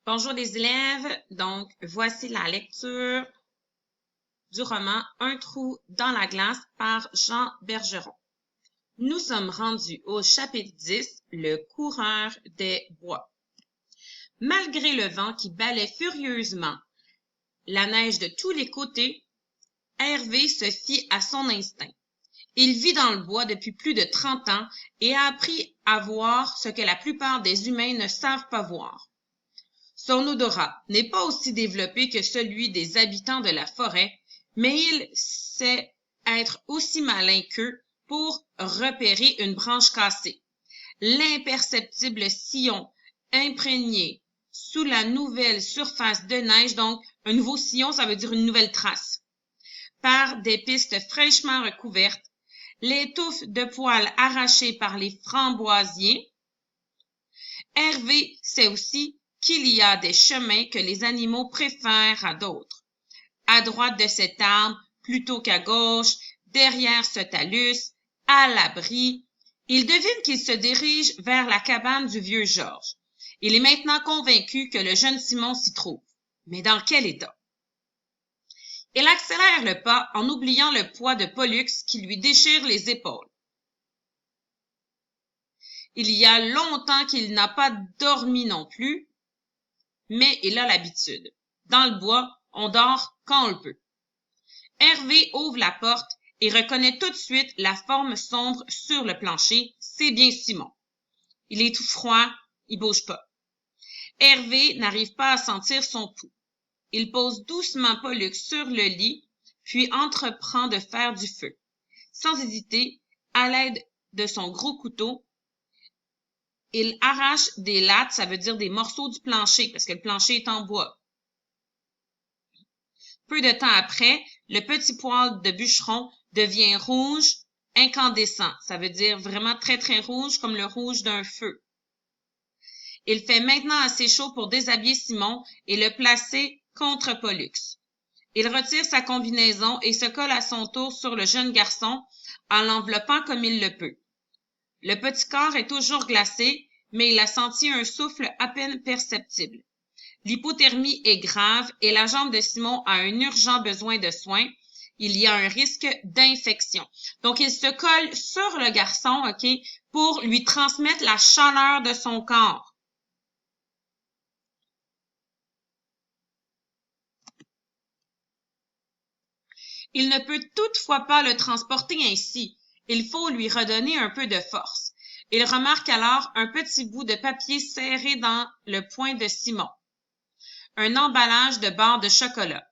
Bonjour les élèves, donc voici la lecture du roman Un trou dans la glace par Jean Bergeron. Nous sommes rendus au chapitre 10, le coureur des bois. Malgré le vent qui balait furieusement la neige de tous les côtés, Hervé se fit à son instinct. Il vit dans le bois depuis plus de 30 ans et a appris à voir ce que la plupart des humains ne savent pas voir. Son odorat n'est pas aussi développé que celui des habitants de la forêt, mais il sait être aussi malin qu'eux pour repérer une branche cassée. L'imperceptible sillon imprégné sous la nouvelle surface de neige, donc un nouveau sillon, ça veut dire une nouvelle trace, par des pistes fraîchement recouvertes, les touffes de poils arrachées par les framboisiers. Hervé sait aussi qu'il y a des chemins que les animaux préfèrent à d'autres. À droite de cet arbre, plutôt qu'à gauche, derrière ce talus, à l'abri, il devine qu'il se dirige vers la cabane du vieux Georges. Il est maintenant convaincu que le jeune Simon s'y trouve. Mais dans quel état? Il accélère le pas en oubliant le poids de Pollux qui lui déchire les épaules. Il y a longtemps qu'il n'a pas dormi non plus, mais il a l'habitude. Dans le bois, on dort quand on le peut. Hervé ouvre la porte et reconnaît tout de suite la forme sombre sur le plancher. C'est bien Simon. Il est tout froid, il bouge pas. Hervé n'arrive pas à sentir son pouls. Il pose doucement Pollux sur le lit, puis entreprend de faire du feu. Sans hésiter, à l'aide de son gros couteau, il arrache des lattes, ça veut dire des morceaux du plancher, parce que le plancher est en bois. Peu de temps après, le petit poêle de bûcheron devient rouge, incandescent. Ça veut dire vraiment très, très rouge, comme le rouge d'un feu. Il fait maintenant assez chaud pour déshabiller Simon et le placer contre Pollux. Il retire sa combinaison et se colle à son tour sur le jeune garçon en l'enveloppant comme il le peut. Le petit corps est toujours glacé, mais il a senti un souffle à peine perceptible. L'hypothermie est grave et la jambe de Simon a un urgent besoin de soins. Il y a un risque d'infection. Donc, il se colle sur le garçon, OK, pour lui transmettre la chaleur de son corps. Il ne peut toutefois pas le transporter ainsi. Il faut lui redonner un peu de force. Il remarque alors un petit bout de papier serré dans le poing de Simon. Un emballage de barres de chocolat.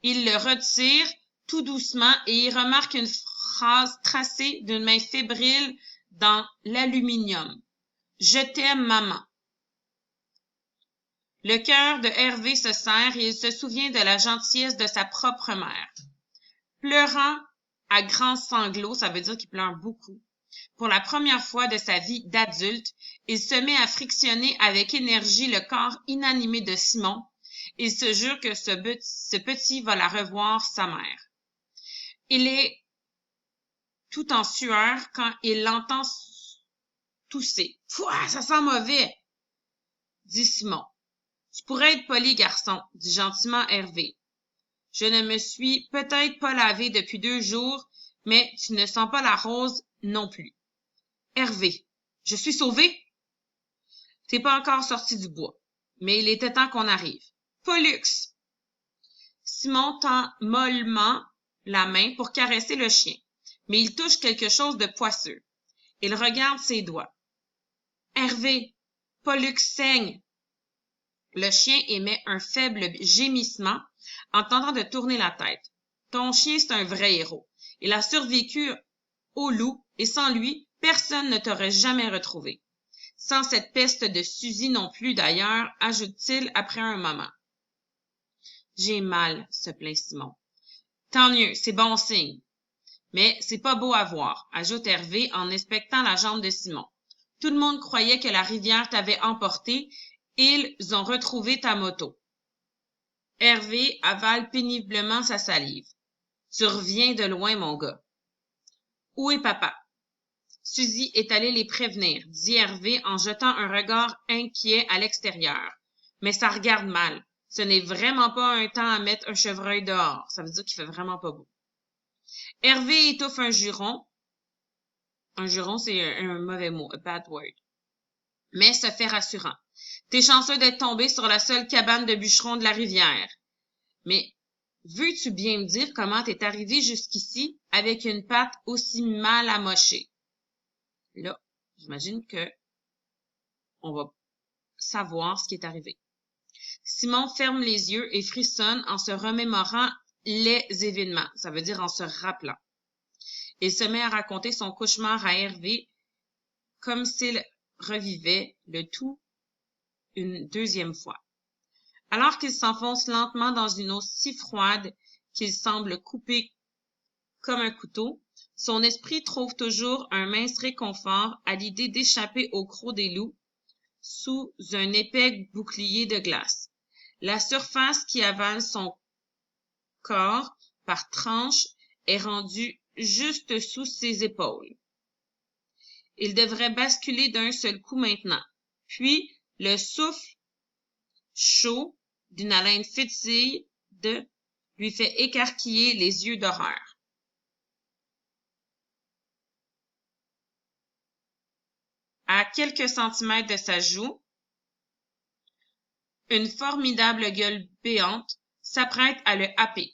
Il le retire tout doucement et y remarque une phrase tracée d'une main fébrile dans l'aluminium. « Je t'aime, maman ». Le cœur de Hervé se serre et il se souvient de la gentillesse de sa propre mère. Pleurant à grands sanglots, ça veut dire qu'il pleure beaucoup. Pour la première fois de sa vie d'adulte, il se met à frictionner avec énergie le corps inanimé de Simon. Il se jure que ce petit va la revoir, sa mère. Il est tout en sueur quand il l'entend tousser. « Pouah, ça sent mauvais !» dit Simon. « Tu pourrais être poli, garçon, » dit gentiment Hervé. « Je ne me suis peut-être pas lavé depuis 2 jours, mais tu ne sens pas la rose non plus. » Hervé, je suis sauvé? T'es pas encore sorti du bois, mais il était temps qu'on arrive. Pollux! Simon tend mollement la main pour caresser le chien, mais il touche quelque chose de poisseux. Il regarde ses doigts. Hervé, Pollux saigne. Le chien émet un faible gémissement en tentant de tourner la tête. Ton chien, c'est un vrai héros. Il a survécu au loup et sans lui, personne ne t'aurait jamais retrouvé. Sans cette peste de Suzy non plus d'ailleurs, ajoute-t-il après un moment. J'ai mal, se plaint Simon. Tant mieux, c'est bon signe. Mais c'est pas beau à voir, ajoute Hervé en inspectant la jambe de Simon. Tout le monde croyait que la rivière t'avait emporté. Ils ont retrouvé ta moto. Hervé avale péniblement sa salive. Tu reviens de loin, mon gars. Où est papa? Suzy est allée les prévenir, dit Hervé en jetant un regard inquiet à l'extérieur. mais ça regarde mal. Ce n'est vraiment pas un temps à mettre un chevreuil dehors. Ça veut dire qu'il fait vraiment pas beau. Hervé étouffe un juron. Un juron, c'est un mauvais mot, a bad word. Mais se fait rassurant. T'es chanceux d'être tombé sur la seule cabane de bûcheron de la rivière. Mais veux-tu bien me dire comment t'es arrivé jusqu'ici avec une patte aussi mal amochée? Là, j'imagine que on va savoir ce qui est arrivé. Simon ferme les yeux et frissonne en se remémorant les événements, ça veut dire en se rappelant. Il se met à raconter son cauchemar à Hervé comme s'il revivait le tout une deuxième fois. Alors qu'il s'enfonce lentement dans une eau si froide qu'il semble coupé comme un couteau, son esprit trouve toujours un mince réconfort à l'idée d'échapper au croc des loups sous un épais bouclier de glace. La surface qui avale son corps par tranches est rendue juste sous ses épaules. Il devrait basculer d'un seul coup maintenant. Puis, le souffle chaud d'une haleine fétide lui fait écarquiller les yeux d'horreur. À quelques centimètres de sa joue, une formidable gueule béante s'apprête à le happer.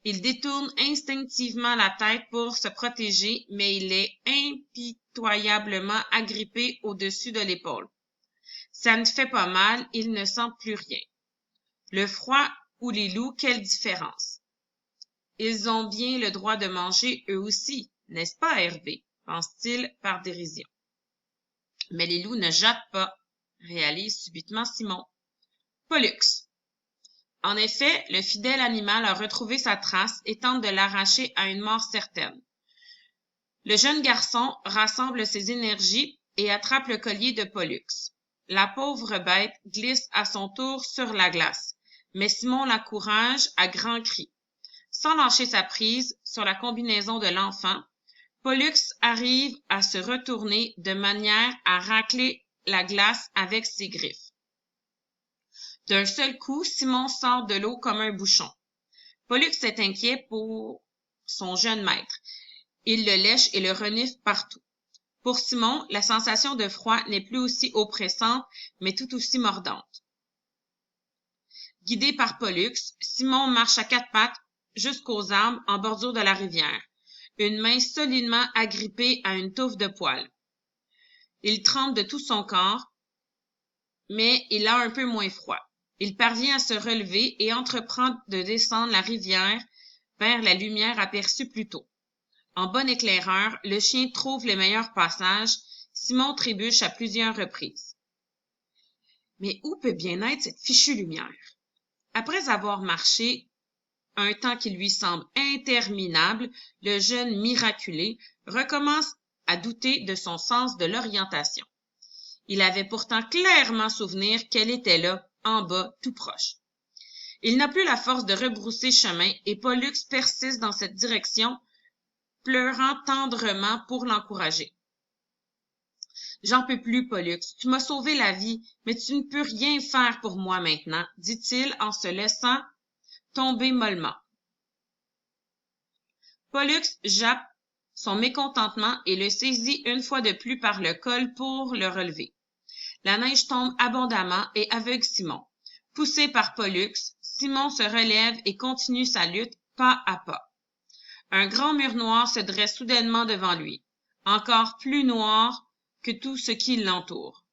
Il détourne instinctivement la tête pour se protéger, mais il est impitoyablement agrippé au-dessus de l'épaule. Ça ne fait pas mal, il ne sent plus rien. Le froid ou les loups, quelle différence? Ils ont bien le droit de manger eux aussi, n'est-ce pas, Hervé? Pense-t-il par dérision. Mais les loups ne jappent pas, réalise subitement Simon. Pollux. En effet, le fidèle animal a retrouvé sa trace et tente de l'arracher à une mort certaine. Le jeune garçon rassemble ses énergies et attrape le collier de Pollux. La pauvre bête glisse à son tour sur la glace, mais Simon l'encourage à grands cris. Sans lâcher sa prise sur la combinaison de l'enfant, Pollux arrive à se retourner de manière à racler la glace avec ses griffes. D'un seul coup, Simon sort de l'eau comme un bouchon. Pollux est inquiet pour son jeune maître. Il le lèche et le renifle partout. Pour Simon, la sensation de froid n'est plus aussi oppressante, mais tout aussi mordante. Guidé par Pollux, Simon marche à quatre pattes jusqu'aux arbres en bordure de la rivière, une main solidement agrippée à une touffe de poils. Il tremble de tout son corps, mais il a un peu moins froid. Il parvient à se relever et entreprend de descendre la rivière vers la lumière aperçue plus tôt. En bon éclaireur, le chien trouve les meilleurs passages. Simon trébuche à plusieurs reprises. Mais où peut bien être cette fichue lumière? Après avoir marché un temps qui lui semble interminable, le jeune miraculé recommence à douter de son sens de l'orientation. Il avait pourtant clairement souvenir qu'elle était là, en bas, tout proche. Il n'a plus la force de rebrousser chemin et Pollux persiste dans cette direction, pleurant tendrement pour l'encourager. « J'en peux plus, Pollux. Tu m'as sauvé la vie, mais tu ne peux rien faire pour moi maintenant, » dit-il en se laissant tomber mollement. Pollux jappe son mécontentement et le saisit une fois de plus par le col pour le relever. La neige tombe abondamment et aveugle Simon. Poussé par Pollux, Simon se relève et continue sa lutte pas à pas. Un grand mur noir se dresse soudainement devant lui, encore plus noir que tout ce qui l'entoure.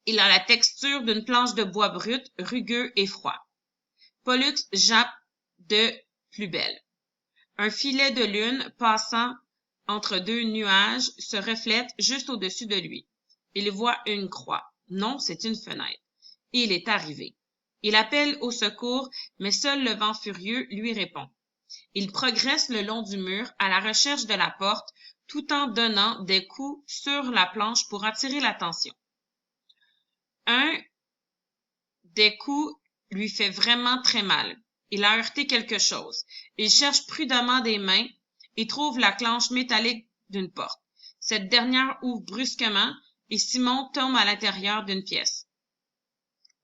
Il a la texture d'une planche de bois brut, rugueux et froid. Pollux jappe de plus belle. Un filet de lune passant entre deux nuages se reflète juste au-dessus de lui. Il voit une croix. Non, c'est une fenêtre. Et il est arrivé. Il appelle au secours, mais seul le vent furieux lui répond. Il progresse le long du mur à la recherche de la porte, tout en donnant des coups sur la planche pour attirer l'attention. Un des coups lui fait vraiment très mal. Il a heurté quelque chose. Il cherche prudemment des mains et trouve la clenche métallique d'une porte. Cette dernière ouvre brusquement et Simon tombe à l'intérieur d'une pièce.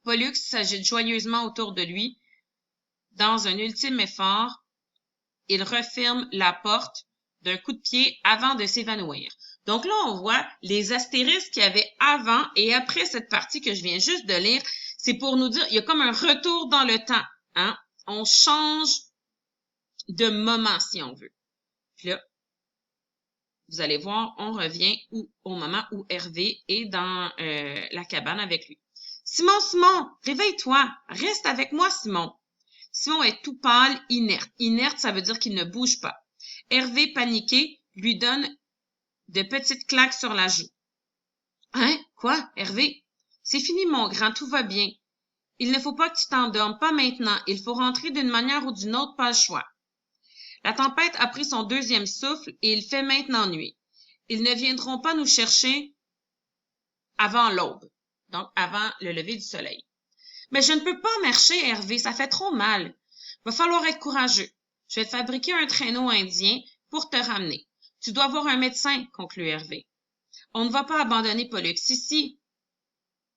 Pollux s'agite joyeusement autour de lui. Dans un ultime effort, il referme la porte d'un coup de pied avant de s'évanouir. Donc là, on voit les astérisques qu'il y avait avant et après cette partie que je viens juste de lire. C'est pour nous dire, il y a comme un retour dans le temps. Hein? On change de moment, si on veut. Puis là, vous allez voir, on revient au moment où Hervé est dans la cabane avec lui. « Simon, réveille-toi! Reste avec moi, Simon! » Simon est tout pâle, inerte. Inerte, ça veut dire qu'il ne bouge pas. Hervé, paniqué, lui donne de petites claques sur la joue. « Hein? Quoi, Hervé? C'est fini, mon grand, tout va bien. Il ne faut pas que tu t'endormes, pas maintenant. Il faut rentrer d'une manière ou d'une autre, pas le choix. » La tempête a pris son deuxième souffle et il fait maintenant nuit. Ils ne viendront pas nous chercher avant l'aube, donc avant le lever du soleil. Mais je ne peux pas marcher, Hervé, ça fait trop mal. Va falloir être courageux. Je vais te fabriquer un traîneau indien pour te ramener. Tu dois voir un médecin, conclut Hervé. On ne va pas abandonner Pollux ici,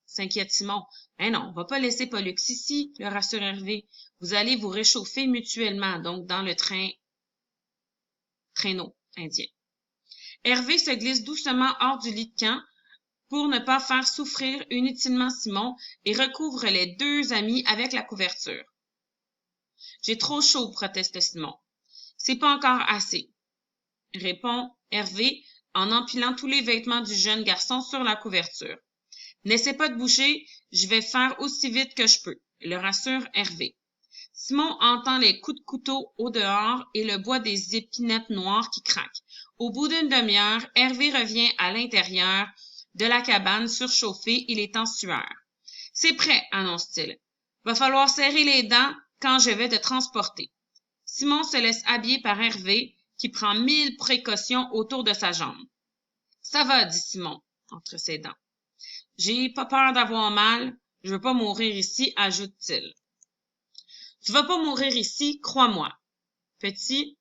s'inquiète Simon. Eh non, on ne va pas laisser Pollux ici, le rassure Hervé. Vous allez vous réchauffer mutuellement, donc dans le traîneau indien. Hervé se glisse doucement hors du lit de camp pour ne pas faire souffrir inutilement Simon et recouvre les deux amis avec la couverture. « J'ai trop chaud, proteste Simon. « C'est pas encore assez, répond Hervé en empilant tous les vêtements du jeune garçon sur la couverture. « N'essaie pas de bouger, je vais faire aussi vite que je peux, le rassure Hervé. Simon entend les coups de couteau au dehors et le bois des épinettes noires qui craquent. Au bout d'une demi-heure, Hervé revient à l'intérieur de la cabane surchauffée, il est en sueur. « C'est prêt, annonce-t-il. Va falloir serrer les dents quand je vais te transporter. » Simon se laisse habiller par Hervé, qui prend 1000 précautions autour de sa jambe. « Ça va, dit Simon, entre ses dents. « J'ai pas peur d'avoir mal, je veux pas mourir ici, ajoute-t-il. « Tu vas pas mourir ici, crois-moi. Petit,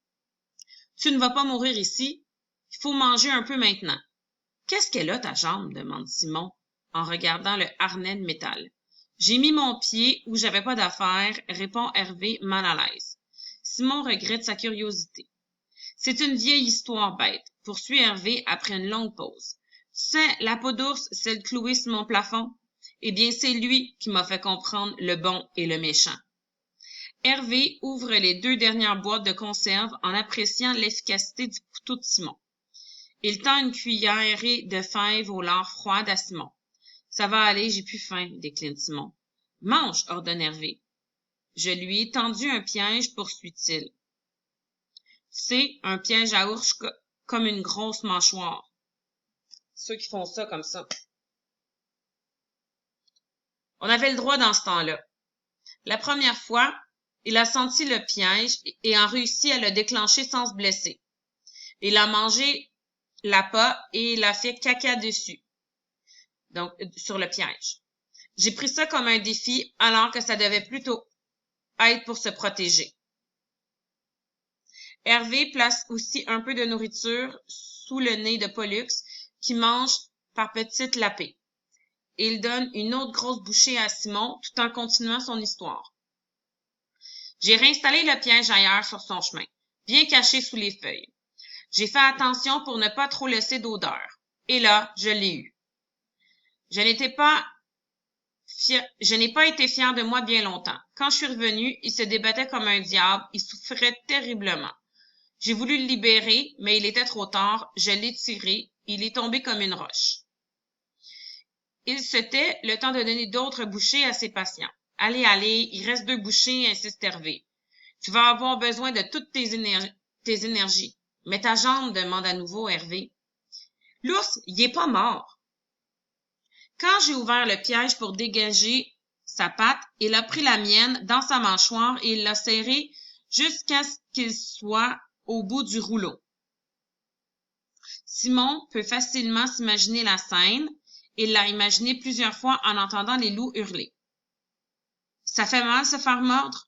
tu ne vas pas mourir ici, il faut manger un peu maintenant. »« Qu'est-ce qu'elle a, ta jambe? » demande Simon, en regardant le harnais de métal. « J'ai mis mon pied où j'avais pas d'affaire, répond Hervé mal à l'aise. Simon regrette sa curiosité. « C'est une vieille histoire bête, poursuit Hervé après une longue pause. Tu sais, la peau d'ours, celle clouée sur mon plafond? Eh bien, c'est lui qui m'a fait comprendre le bon et le méchant. » Hervé ouvre les 2 dernières boîtes de conserve en appréciant l'efficacité du couteau de Simon. Il tend une cuillerée de fèves au lard froide à Simon. « Ça va aller, j'ai plus faim, décline Simon. »« Mange, ordonne Hervé. »« Je lui ai tendu un piège, poursuit-il. »« Tu sais, un piège à ours comme une grosse mâchoire. » Ceux qui font ça comme ça. On avait le droit dans ce temps-là. La première fois, il a senti le piège et a réussi à le déclencher sans se blesser. Il a mangé l'appât et il a fait caca dessus, donc sur le piège. J'ai pris ça comme un défi alors que ça devait plutôt être pour se protéger. Hervé place aussi un peu de nourriture sous le nez de Pollux qui mange par petites lapées. Il donne une autre grosse bouchée à Simon tout en continuant son histoire. J'ai réinstallé le piège ailleurs sur son chemin, bien caché sous les feuilles. J'ai fait attention pour ne pas trop laisser d'odeur. Et là, je l'ai eu. Je n'ai pas été fière de moi bien longtemps. Quand je suis revenue, il se débattait comme un diable, il souffrait terriblement. J'ai voulu le libérer, mais il était trop tard, je l'ai tiré, il est tombé comme une roche. Il se tait, le temps de donner d'autres bouchées à ses patients. Allez, il reste 2 bouchées, insiste Hervé. Tu vas avoir besoin de toutes tes énergies. Mais ta jambe, demande à nouveau Hervé. L'ours, il est pas mort. Quand j'ai ouvert le piège pour dégager sa patte, il a pris la mienne dans sa mâchoire et il l'a serré jusqu'à ce qu'il soit au bout du rouleau. Simon peut facilement s'imaginer la scène. Il l'a imaginé plusieurs fois en entendant les loups hurler. « Ça fait mal se faire mordre? »